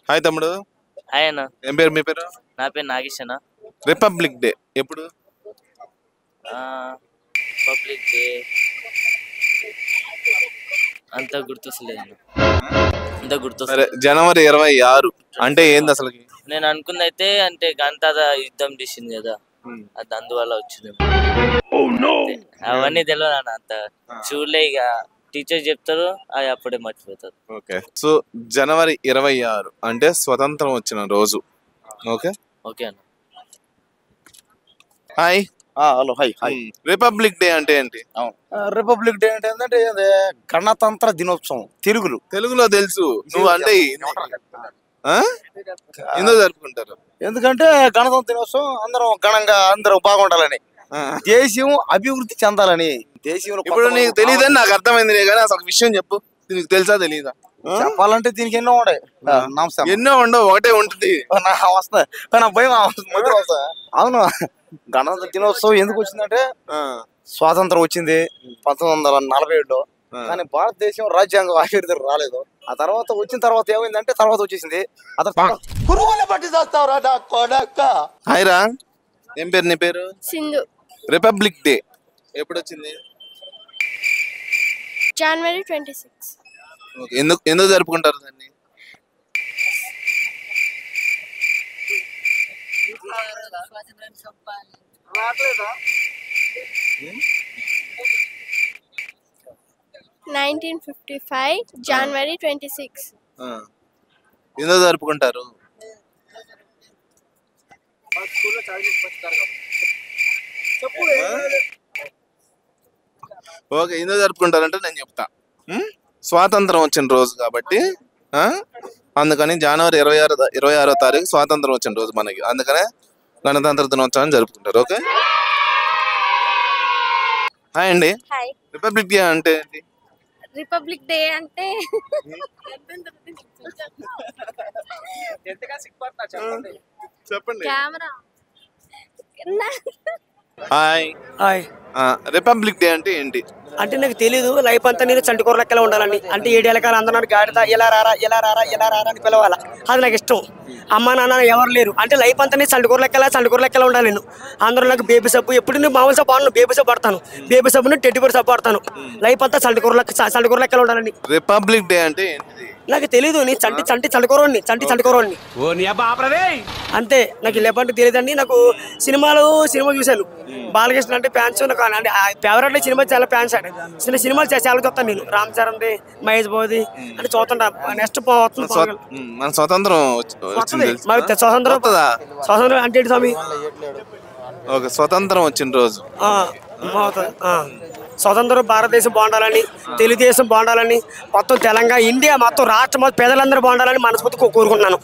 Hi తమ్ముడు. Hi అన్న. ఏం పేరు మీ పేరు? నా పేరు నాగేష్ అన్న. రిపబ్లిక్ డే ఎప్పుడు? పబ్లిక్ డే అంత గుర్తొస్తలేదు అన్న. అంత గుర్తొస్తలేదు. జనవరి 26 అంటే ఏంది అసలు? నేను అనుకుందైతే అంటే గణతంత్ర యుద్ధం చేసింది కదా, అది అందువల్ల వచ్చింది. అవన్నీ తెలియదు అన్న, అంత చూడలే. ఇక టీచర్ చెప్తారు, అది అప్పుడే మర్చిపోతారు. ఓకే, సో జనవరి 26 అంటే స్వతంత్రం వచ్చిన రోజు. ఓకే ఓకే అన్న. Hi. Hello, hi hi. Republic day అంటే ఏంటి? రిపబ్లిక్ డే అంటే ఏంటంటే గణతంత్ర దినోత్సవం తెలుగులో తెలుసు, నువ్వు అంటే ఎందుకు జరుపుకుంటారు? ఎందుకంటే గణతంత్ర దినోత్సవం అందరం ఘనంగా అందరం బాగుండాలని, దేశం అభివృద్ధి చెందాలని. దేశంలో ఇప్పుడు నీకు తెలియదని నాకు అర్థమైంది కానీ అసలు ఒక విషయం చెప్పు, నీకు తెలుసా తెలీదా? చెప్పాలంటే దీనికి ఎన్నో ఉన్నాయి. ఎన్నో ఉండవు, ఒకటే ఉంటుంది. వస్తాయి కానీ భయం అవును. గణతంత్ర దినోత్సవం ఎందుకు వచ్చిందంటే స్వాతంత్రం వచ్చింది 1947లో, కానీ భారతదేశం రాజ్యాంగం ఆవిర్భావం రాలేదు. ఆ తర్వాత వచ్చిన తర్వాత ఏమైందంటే తర్వాత వచ్చేసింది. హాయ్ రా, ఏం పేరు నీ పేరు? సింధు. రిపబ్లిక్ డే ఎప్పుడు వచ్చింది? జనవరి 26. ఎందుకు జరుపుకుంటారు దాన్ని? జనవరి 26. ఎందుకు జరుపుకుంటారు? ఓకే, ఎందుకు జరుపుకుంటారంటే నేను చెప్తా. స్వాతంత్రం వచ్చిన రోజు కాబట్టి, అందుకని జనవరి 26వ తారీఖు స్వాతంత్రం వచ్చిన రోజు మనకి, అందుకనే గణతంత్ర దినోత్సవాన్ని జరుపుకుంటారు. ఓకే, హాయ్ అండి. రిపబ్లిక్ డే అంటే ఏంటి? రిపబ్లిక్ డే అంటే చెప్పండి. Camera. Hi hi. Republic day అంటే ఏంటి? అంటే నాకు తెలీదు. లైఫ్ అంతా నేను చంటికూర లెక్కలో ఉండాలని, అంటే 7 ఏళ్ళకాల అందరూ గాడిద ఇలా రారా ఇలా రారా ఇలా రారా అని పిలవాలా, అది నాకు ఇష్టం. అమ్మ నాన్న ఎవరు లేరు అంటే లైఫ్ అంతా నేను చంటికూర లెక్కలా ఉండాలి. నేను అందరూ నాకు బేబీ సబ్బు, ఎప్పుడు నేను మామూలు సబ్బు ఆడను, బేబీ సబ్బు పడతాను. బేబీ సబ్బుని టెడ్డీబేర్ సబ్బు పడతాను. లైఫ్ అంతా చంటికూర లెక్కలో ఉండాలని. రిపబ్లిక్ డే అంటే ఏంటిది? నాకు తెలీదు. నేను చంటికూరని అంతే. నాకు లేపంటే తెలియదండి. నాకు సినిమా చూశాను. బాలకృష్ణ అంటే ఫ్యాన్స్ నాకు, అంటే ఫేవరెట్ సినిమా చాలా ఫ్యాన్స్ అండి. సినిమాలు చాలా చూస్తాను నేను. రామ్ చరణ్, మహేష్ బాబు అంటే చూస్తుంటా. నెక్స్ట్ మన స్వతంత్రం స్వాతంత్రం అంటే స్వామి. ఓకే, స్వతంత్రం వచ్చిన రోజు. స్వతంత్రం భారతదేశం బాగుండాలని, తెలుగుదేశం బాగుండాలని, మొత్తం తెలంగాణ ఇండియా మొత్తం రాష్ట్రం ప్రజలందరూ బాగుండాలని మనస్ఫూర్తిగా కోరుకుంటున్నాను.